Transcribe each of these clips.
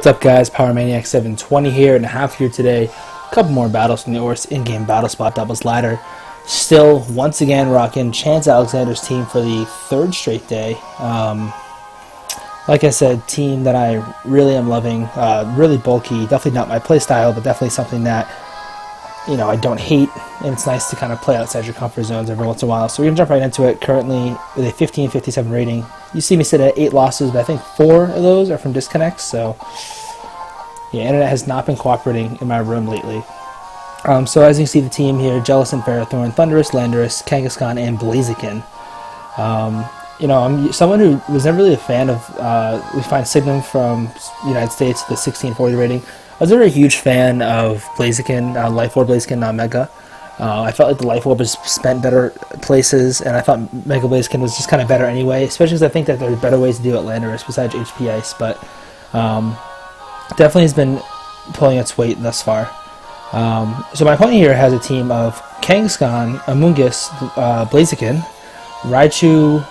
What's up, guys? Power Maniac 720 here, and a half here today. A couple more battles from the ORAS in-game battle spot doubles ladder. Still, once again, rocking Chance Alexander's team for the third straight day. Like I said, team that I really am loving. Really bulky. Definitely not my playstyle, but definitely something that I don't hate, and it's nice to kind of play outside your comfort zones every once in a while. So we're going to jump right into it. Currently with a 1557 rating. You see me sit at 8 losses, but I think 4 of those are from disconnects, so yeah, internet has not been cooperating in my room lately. So as you can see, the team here: Jellison, Ferrothorn, Thunderous, Landorus, Kangaskhan, and Blaziken. I'm someone who was never really a fan of, we find Signum from the United States, the 1640 rating. I was never a huge fan of Blaziken, Life Orb Blaziken, not Mega. I felt like the Life Orb was spent better places, and I thought Mega Blaziken was just kind of better anyway, especially because I think that there are better ways to do it Landorus besides HP Ice, but definitely has been pulling its weight thus far. So my opponent here has a team of Kangaskhan, Amoonguss, Blaziken, Raichu,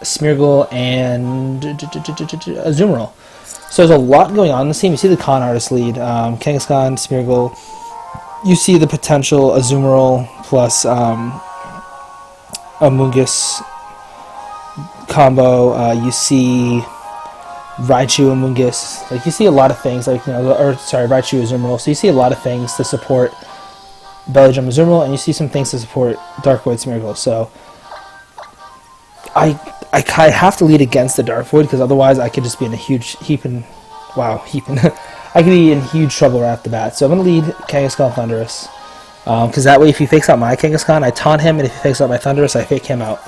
Smeargle, and Azumarill. So there's a lot going on in this team. You see the Con Artist lead, Kangaskhan, Smeargle. You see the potential Azumarill plus Amoonguss combo. You see Raichu, Amoonguss. Like, you see a lot of things, Raichu, Azumarill. So you see a lot of things to support Belly Drum, Azumarill, and you see some things to support Dark Void, Smeargle. So I have to lead against the Dark Void, because otherwise I could just be in a huge I could be in huge trouble right off the bat. So I'm going to lead Kangaskhan, Thunderous, because that way if he fakes out my Kangaskhan, I taunt him, and if he fakes out my Thunderous, I fake him out.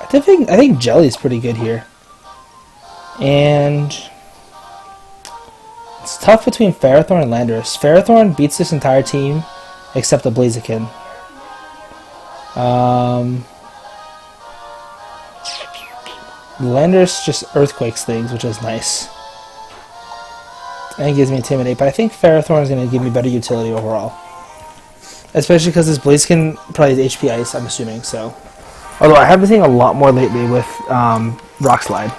I think Jelly's pretty good here, and it's tough between Ferrothorn and Landorus. Ferrothorn beats this entire team except the Blaziken. Landorus just earthquakes things, which is nice. And it gives me Intimidate, but I think Ferrothorn is going to give me better utility overall. Especially because this Blaziken probably has HP Ice, I'm assuming, so. Although I have been seeing a lot more lately with Rock Slide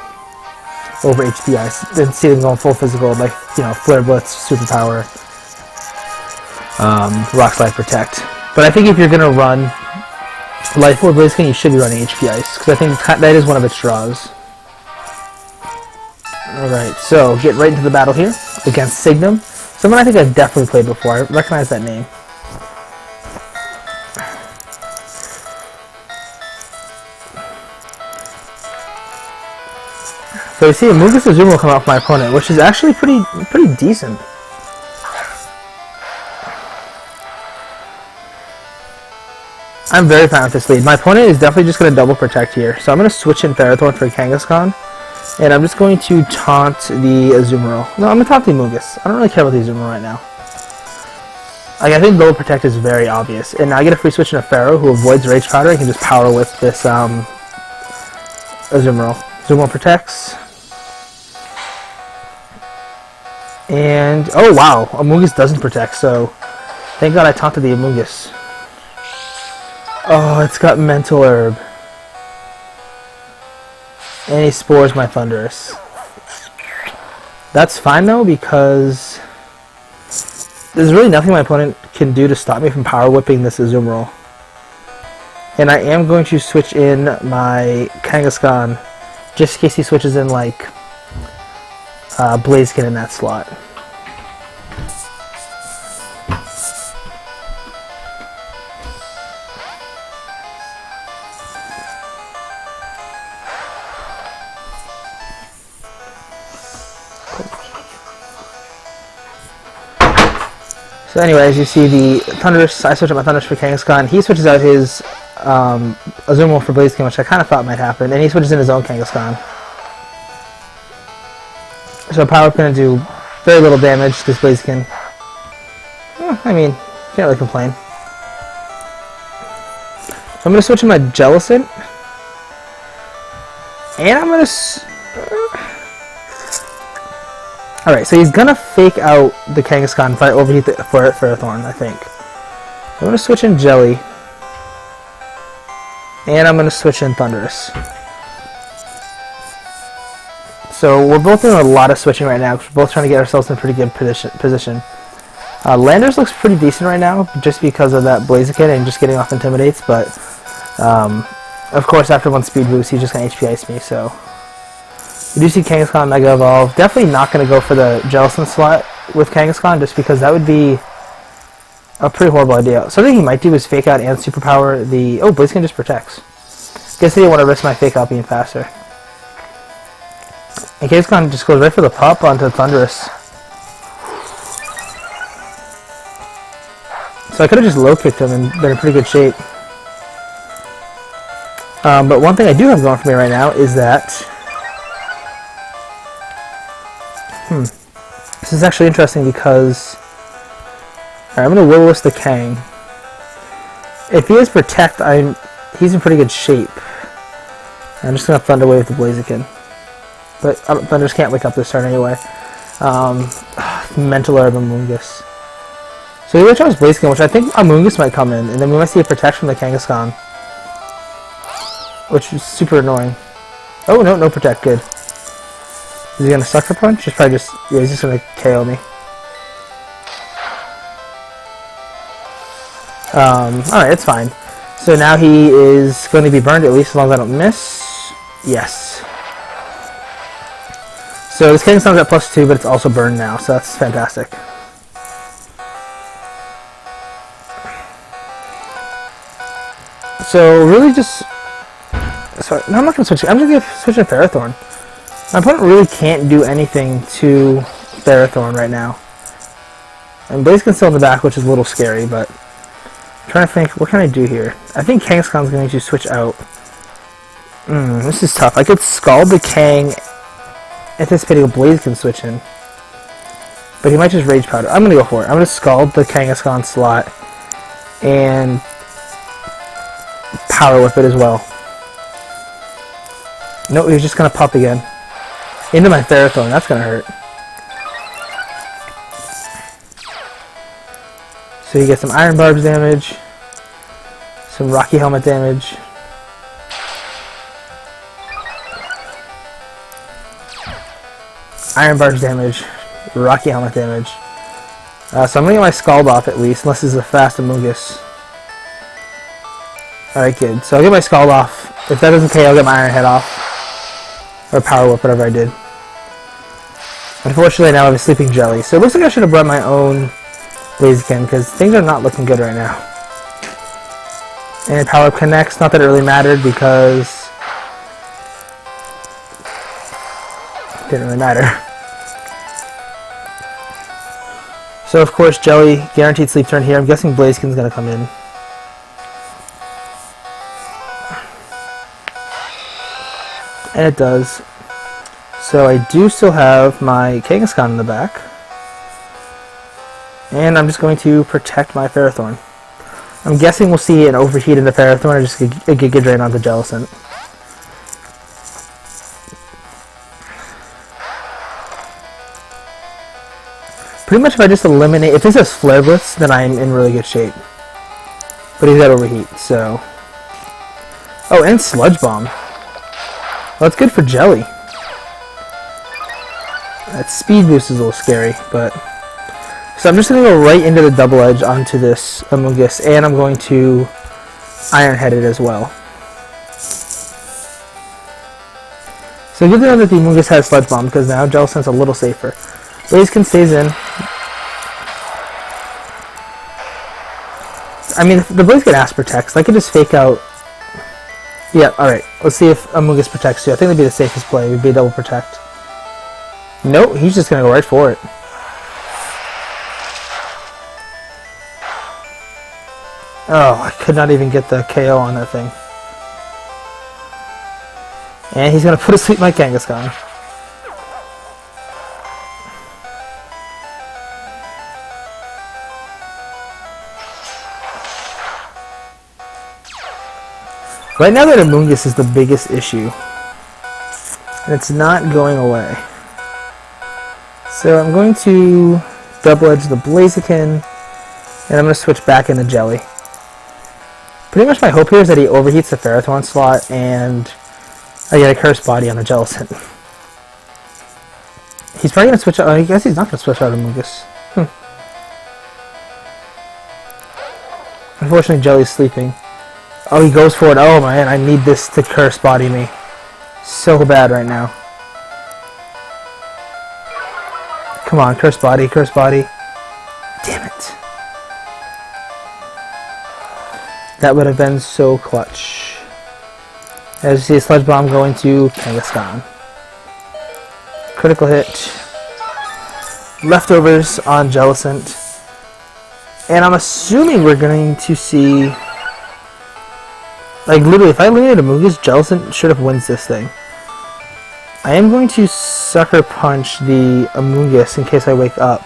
over HP Ice. Didn't see them going full physical, like, Flare Blitz, Superpower, Rock Slide, Protect. But I think if you're going to run Life Orb Blaziken, you should be running HP Ice, because I think that is one of its draws. Alright, so get right into the battle here against Signum. Someone I think I've definitely played before. I recognize that name. So you see Amoonguss and Azumarill come out for my opponent, which is actually pretty decent. I'm very fine with this lead. My opponent is definitely just going to double protect here. So I'm going to switch in Ferrothorn for Kangaskhan, and I'm just going to taunt the Azumarill. No, I'm going to taunt the Amoonguss. I don't really care about the Azumarill right now. I think double protect is very obvious. And now I get a free switch in a Pharaoh who avoids Rage Powder. I can just power with this Azumarill. Azumarill protects. And, oh wow, Amoonguss doesn't protect, so thank God I taunted the Amoonguss. Oh, it's got Mental Herb. And he spores my Thunderous. That's fine though, because there's really nothing my opponent can do to stop me from power whipping this Azumarill. And I am going to switch in my Kangaskhan, just in case he switches in like Blaziken in that slot. So anyways, you see the Thunderous, I switch out my Thunderous for Kangaskhan, he switches out his Azumarill for Blaziken, which I kind of thought might happen, and he switches in his own Kangaskhan. So Power Up's going to do very little damage to this Blaziken. I mean, can't really complain. So I'm going to switch in my Jellison, and I'm going to Alright, so he's gonna fake out the Kangaskhan if I overheat the Ferrothorn, I think. I'm gonna switch in Jelly. And I'm going to switch in Thunderous. So we're both doing a lot of switching right now because we're both trying to get ourselves in a pretty good position. Landers looks pretty decent right now just because of that Blaziken and just getting off Intimidates, but of course after one speed boost he's just going to HP Ice me, so... We do see Kangaskhan Mega Evolve. Definitely not going to go for the Jellicent slot with Kangaskhan just because that would be a pretty horrible idea. Something he might do is Fake Out and Superpower the... Oh, Blaziken just protects. Guess he didn't want to risk my Fake Out being faster. And Kangaskhan just goes right for the pop onto Thunderous. So I could have just low kicked him and been in pretty good shape. But one thing I do have going for me right now is that... This is actually interesting because... Alright, I'm going to Will-O-Wisp the Kang. If he has Protect, he's in pretty good shape. I'm just going to Thunder Wave the Blaziken. But Thunders can't wake up this turn anyway. Mental Herb Amoonguss. So he really tries Blaziken, which I think Amoonguss might come in, and then we might see a Protect from the Kangaskhan. Which is super annoying. Oh, no Protect, good. Is he going to Sucker Punch? He's probably just... Yeah, he's just going to KO me. Alright, it's fine. So now he is going to be burned, at least as long as I don't miss. Yes. So this Kangaskhan's at +2, but it's also burned now, so that's fantastic. So really just... Sorry, no, I'm not going to switch. I'm just going to switch to Ferrothorn. My opponent really can't do anything to Ferrothorn right now. And Blaziken's still in the back, which is a little scary, but... I'm trying to think, what can I do here? I think Kangaskhan's going to switch out. This is tough. I could Scald the Kang, anticipating a Blaziken switch in. But he might just Rage Powder. I'm going to go for it. I'm going to Scald the Kangaskhan slot, and Power Whip it as well. No, he's just going to pop again. Into my Ferrothorn. That's going to hurt. So you get some Iron Barbs damage, some Rocky Helmet damage, Iron Barbs damage, Rocky Helmet damage. So I'm going to get my Scald off at least, unless this is a fast Amoonguss. Alright, good. So I'll get my Scald off. If that doesn't KO, I'll get my Iron Head off. Or Power Whip, whatever I did. Unfortunately, now I have a Sleeping Jelly. So it looks like I should have brought my own Blaziken, because things are not looking good right now. And Power Up connects. Not that it really mattered, because it didn't really matter. So of course, Jelly, guaranteed sleep turn here. I'm guessing Blaziken's going to come in. And it does. So I do still have my Kangaskhan in the back. And I'm just going to protect my Ferrothorn. I'm guessing we'll see an overheat in the Ferrothorn or just a Giga Drain onto Jellicent. Pretty much if I just eliminate... If this has Flare Blitz, then I'm in really good shape. But he's got overheat, so... Oh, and Sludge Bomb. Well, that's good for Jelly. That speed boost is a little scary, but... So I'm just going to go right into the Double Edge onto this Amoonguss, and I'm going to Iron Head it as well. So good to know that the Amoonguss has Sludge Bomb, because now Jellicent's a little safer. Blaziken stays in. I mean, if the Blaziken Ass protects, I could just Fake Out. Yeah, alright. Let's see if Amoonguss protects too. I think that'd be the safest play. Would be a double protect. Nope, he's just going to go right for it. Oh, I could not even get the KO on that thing. And he's going to put to sleep my Kangaskhan. Right now that Amoonguss is the biggest issue. And it's not going away. So I'm going to Double Edge the Blaziken. And I'm going to switch back into Jelly. Pretty much my hope here is that he overheats the Ferrothorn slot and I get a Cursed Body on the Jellicent. He's probably going to switch out. I guess he's not going to switch out of Mungus. Unfortunately, Jelly's sleeping. Oh, he goes for it. Oh man, I need this to Cursed Body me. So bad right now. Come on, Cursed Body, Cursed Body. Damn it. That would have been so clutch. As you see, a Sludge Bomb going to Kangaskhan. Critical hit. Leftovers on Jellicent. And I'm assuming we're going to see... Like, literally, if I eliminated Amoonguss, Jellicent should have wins this thing. I am going to Sucker Punch the Amoonguss in case I wake up.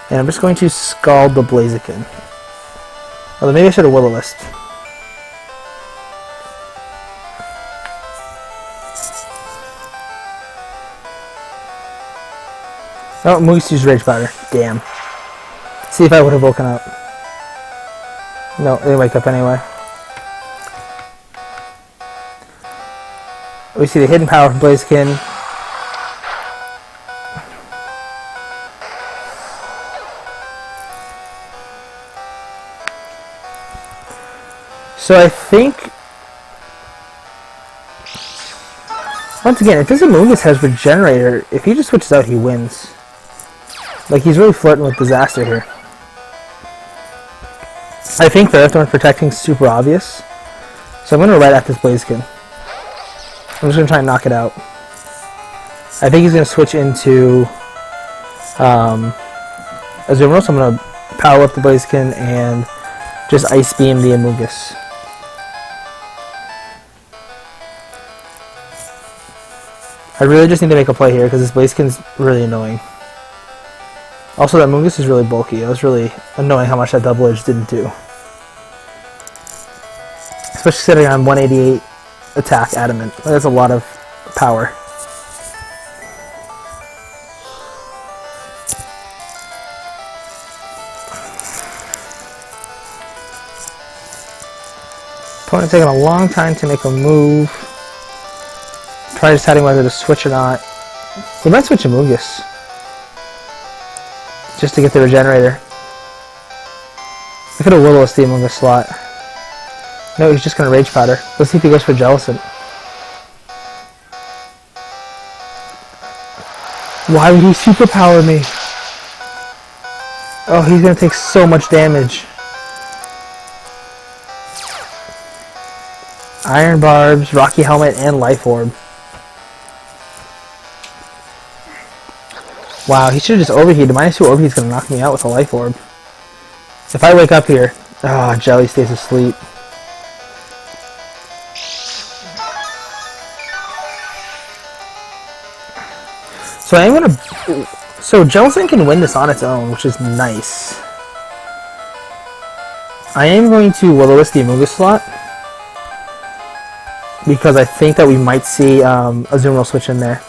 And I'm just going to Scald the Blaziken. Although maybe I should have Will-O-Wisp. Oh, Moose used Rage Powder. Damn. See if I would have woken up. No, they wake up anyway. We see the hidden power from Blaziken. So I think... Once again, if this Amoonguss has Regenerator, if he just switches out, he wins. Like, he's really flirting with disaster here. I think Ferrothorn protecting is super obvious. So I'm going to right at this Blaziken. I'm just going to try and knock it out. I think he's going to switch into Azumarill, so I'm going to power up the Blaziken and just Ice Beam the Amoonguss. I really just need to make a play here because this Blaziken's really annoying. Also, that Amoonguss is really bulky. It was really annoying how much that Double Edge didn't do. Especially sitting on 188 attack Adamant. That's a lot of power. Opponent taking a long time to make a move. Try deciding whether to switch or not. He might switch Amoonguss. Just to get the Regenerator. I could have Will-O-Wisp the Amoonguss slot. No, he's just going to Rage Powder. Let's see if he goes for Jellicent. Why would he superpower me? Oh, he's going to take so much damage. Iron Barbs, Rocky Helmet, and Life Orb. Wow, he should have just overheated. -2 overheat's going to knock me out with a Life Orb. If I wake up here... Ah, oh, Jelly stays asleep. So I'm going to... So Jellicent can win this on its own, which is nice. I am going to Will-O-Wisp the Amoonguss slot. Because I think that we might see Azumarill switch in there.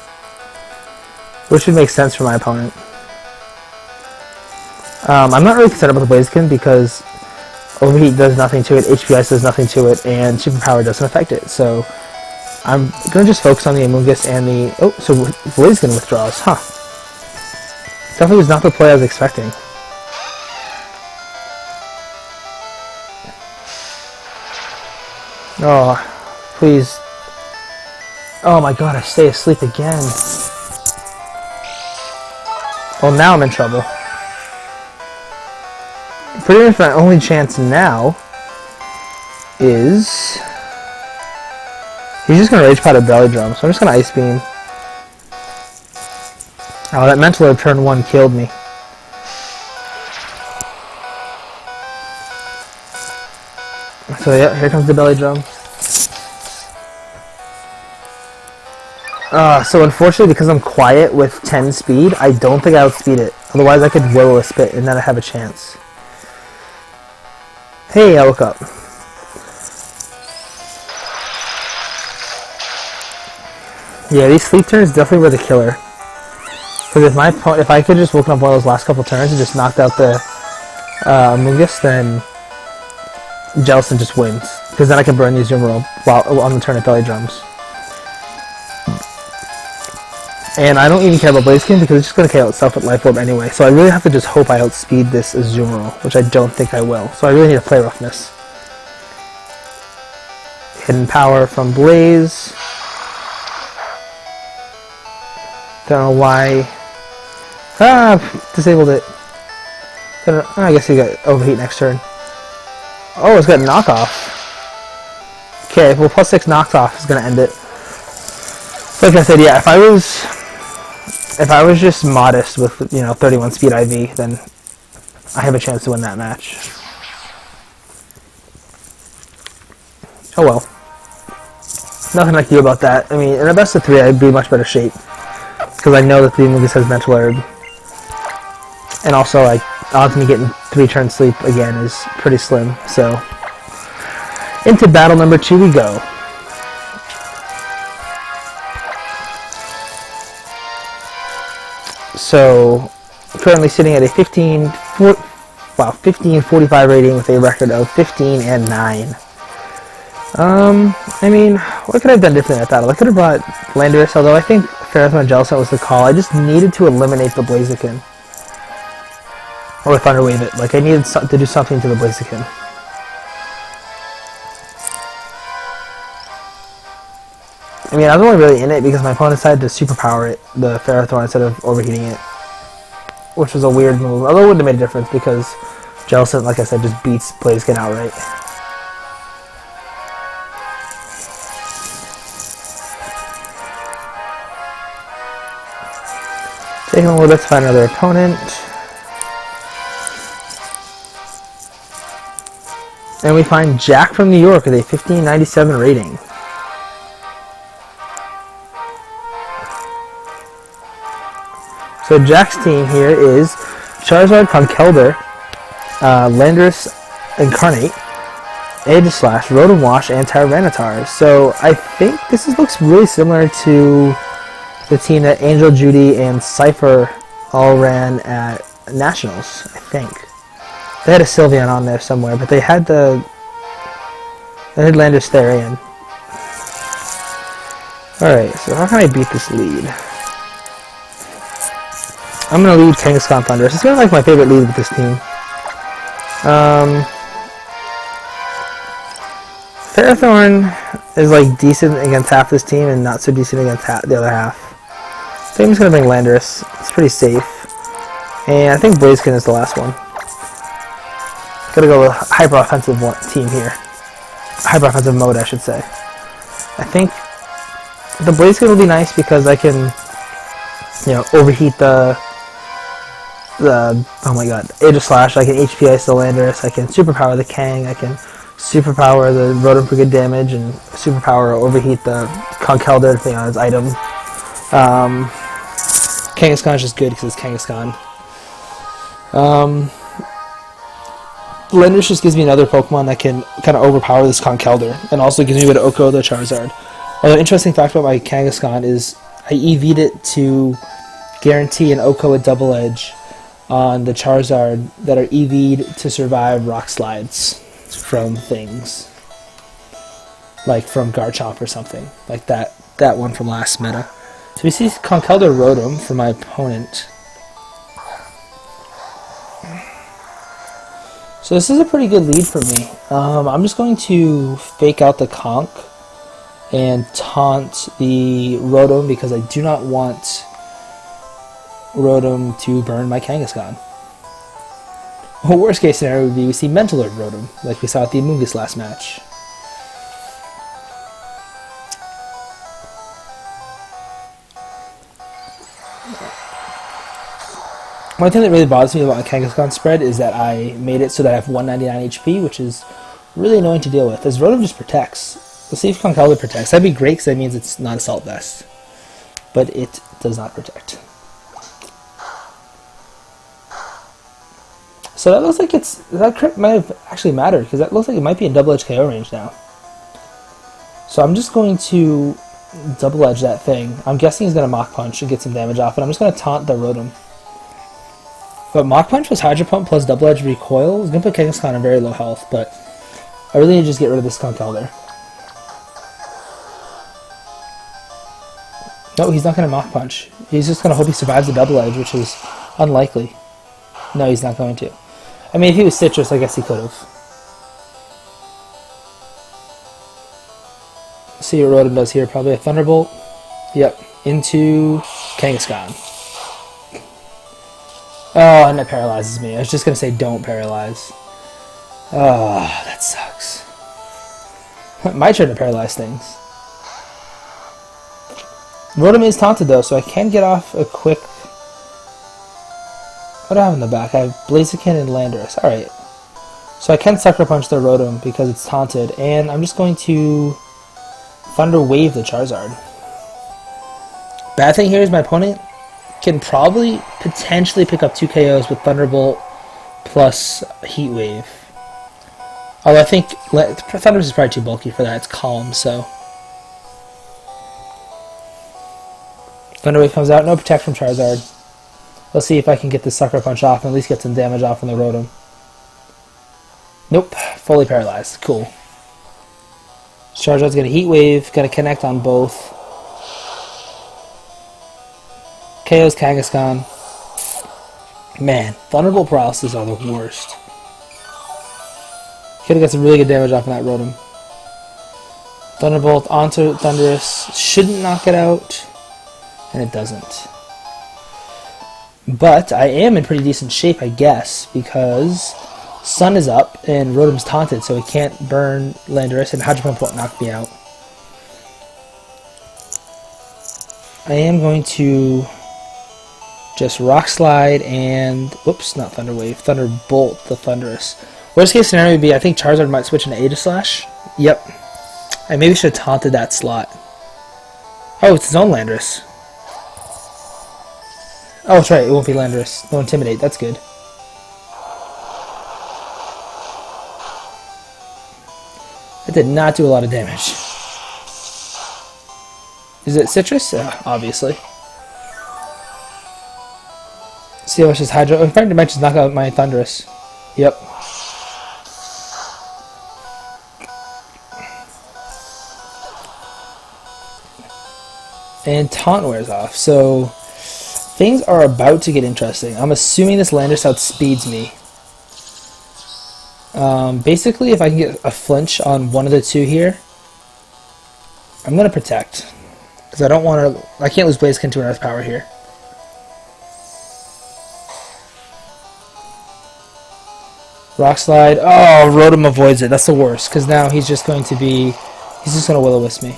Which would make sense for my opponent. I'm not really concerned about the Blaziken because Overheat does nothing to it, HP Ice does nothing to it, and Superpower doesn't affect it. So I'm going to just focus on the Amoonguss and the... Oh, so Blaziken withdraws. Huh. Definitely was not the play I was expecting. Oh, please. Oh my god, I stay asleep again. Well, now I'm in trouble. Pretty much my only chance now is... He's just going to Rage Powder Belly Drum, so I'm just going to Ice Beam. Oh, that Mental Herb turn 1 killed me. So yeah, here comes the Belly Drum. So unfortunately, because I'm quiet with 10 speed, I don't think I outspeed it. Otherwise, I could Will-O-Wisp it, and then I have a chance. Hey, I woke up. Yeah, these sleep turns definitely were the killer. Because if I could just woken up one of those last couple turns and just knocked out the Amoonguss, then Jellicent just wins. because then I can burn the Azumarill while on the turn at belly drums. And I don't even care about Blaziken because it's just going to KO itself with Life Orb anyway. So I really have to just hope I outspeed this Azumarill, which I don't think I will. So I really need to play Roughness. Hidden Power from Blaze. Don't know why. Disabled it. I guess he got Overheat next turn. Oh, it's got Knockoff. Okay, well, +6 Knockoff is going to end it. Like I said, yeah, if I was just modest with, 31 speed IV, then I have a chance to win that match. Oh well. Nothing I can do about that. I mean, in a best of 3, I'd be in much better shape. Because I know that the Amoonguss has Mental Herb. And also, odds of me getting 3 turn sleep again is pretty slim. So, into battle number 2 we go. So, currently sitting at a 1545 rating with a record of 15 and 9. I mean, what could I have done differently in that battle? I could have brought Landorus, although I think Ferrothorn Jellicent was the call. I just needed to eliminate the Blaziken. Or Thunder Wave it. Like, I needed to do something to the Blaziken. I mean, I was only really in it because my opponent decided to superpower it, the Ferrothorn, instead of overheating it. Which was a weird move. Although it wouldn't have made a difference because Jellicent, like I said, just beats Blaziken outright. Taking a little bit to find another opponent. And we find Jack from New York with a 1597 rating. So Jack's team here is Charizard, Conkeldurr, Landorus Incarnate, Aegislash, Rotom Wash, and Tyranitar. So I think this looks really similar to the team that Angel, Judy, and Cypher all ran at Nationals, I think. They had a Sylveon on there somewhere, but they had Landorus Therian. Alright, so how can I beat this lead? I'm going to lead Kangaskhan Thundurus. It's kind of like my favorite lead with this team. Ferrothorn is like decent against half this team and not so decent against the other half. So I'm just going to bring Landorus. It's pretty safe. And I think Blaziken is the last one. Gotta go with hyper-offensive team here. Hyper-offensive mode, I should say. I think the Blaziken will be nice because I can, overheat the oh my god, Aegislash. I can HP Ice the Landorus. I can superpower the Kang. I can superpower the Rotom for good damage and superpower or overheat the Conkeldurr depending on its item. Kangaskhan is just good because it's Kangaskhan. Landorus just gives me another Pokemon that can kind of overpower this Conkeldurr, and also gives me a bit of Oko the Charizard. Another interesting fact about my Kangaskhan is I EV'd it to guarantee an Oko with Double Edge on the Charizard that are EV'd to survive Rock Slides from things. Like from Garchomp or something. Like that one from last meta. So we see Conkeldurr Rotom for my opponent. So this is a pretty good lead for me. I'm just going to fake out the Conk and taunt the Rotom because I do not want Rotom to burn my Kangaskhan. Well, worst case scenario would be we see Mental Herb Rotom, like we saw at the Amoonguss last match. One thing that really bothers me about my Kangaskhan spread is that I made it so that I have 199 HP, which is really annoying to deal with, as Rotom just protects. Let's see if Conkeldurr protects. That'd be great because that means it's not Assault Vest. But it does not protect. So that looks like that crit might have actually mattered, because that looks like it might be in double edge KO range now. So I'm just going to double edge that thing. I'm guessing he's going to Mach Punch and get some damage off, and I'm just going to taunt the Rotom. But Mach Punch was Hydro Pump plus double edge recoil. It's going to put Kangaskhan on very low health, but I really need to just get rid of this Skunk Elder. No, he's not going to Mach Punch. He's just going to hope he survives the double edge, which is unlikely. No, he's not going to. I mean, if he was Citrus, I guess he could have. See what Rotom does here. Probably a Thunderbolt. Yep. Into Kangaskhan. Oh, and that paralyzes me. I was just going to say don't paralyze. Oh, that sucks. My turn to paralyze things. Rotom is taunted though, so I can get off a quick... What do I have in the back? I have Blaziken and Landorus. Alright. So I can Sucker Punch the Rotom because it's taunted, and I'm just going to Thunder Wave the Charizard. Bad thing here is my opponent can probably potentially pick up 2 KOs with Thunderbolt plus Heat Wave. Although I think Thunderous is probably too bulky for that. It's Calm, so... Thunder Wave comes out. No Protect from Charizard. Let's see if I can get the Sucker Punch off and at least get some damage off on the Rotom. Nope. Fully paralyzed. Cool. Charizard's going to Heat Wave. Going to connect on both. KO's Kangaskhan. Man, Thunderbolt paralysis are the worst. Could have got some really good damage off on that Rotom. Thunderbolt onto Thundurus. Shouldn't knock it out. And it doesn't. But I am in pretty decent shape, I guess, because Sun is up and Rotom's taunted, so he can't burn Landorus, and Hydro Pump won't knock me out. I am going to just Rock Slide and... Whoops, not Thunder Wave. Thunderbolt the Thundurus. Worst case scenario would be I think Charizard might switch into Aegislash. Yep. I maybe should have taunted that slot. Oh, it's his own Landorus. Oh, that's right. It won't be Landorus. No Intimidate. That's good. It did not do a lot of damage. Is it Citrus? Obviously. See how much his Hydro... Inferno Dimensions knock out my Thundurus. Yep. And Taunt wears off, so things are about to get interesting. I'm assuming this Landorus outspeeds me. Basically, if I can get a flinch on one of the two here, I'm going to Protect. Because I don't want to... I can't lose Blaziken to an Earth Power here. Rock Slide. Oh, Rotom avoids it. That's the worst, because now he's just going to be... He's just going to Will-O-Wisp me.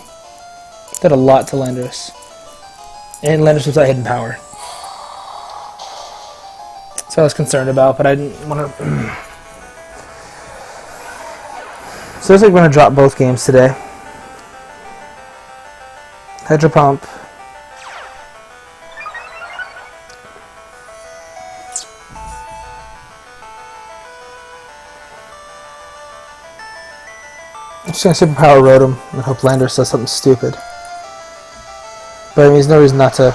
Did a lot to Landorus. And Landorus was at Hidden Power. So I was concerned about, but I didn't want to... So looks like we're going to drop both games today. Hydro Pump. I'm just going to Superpower Rotom and hope Landorus does something stupid. But I mean, there's no reason not to...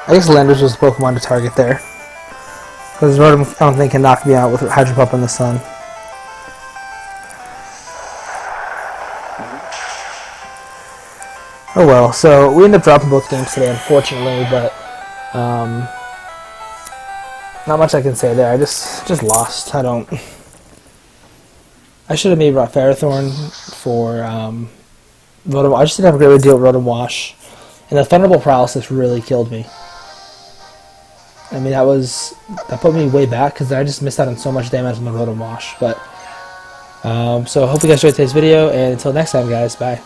I guess Landorus was the Pokemon to target there. Because Rotom, I don't think, can knock me out with Hydro Pump in the sun. Oh well, so we ended up dropping both games today, unfortunately, but not much I can say there. I just lost. I should have maybe brought Ferrothorn for Rotom. I just didn't have a great deal with Rotom Wash, and the Thunderbolt Paralysis really killed me. I mean, that put me way back because I just missed out on so much damage on the Rotom Wash. But so I hope you guys enjoyed today's video, and until next time, guys, bye.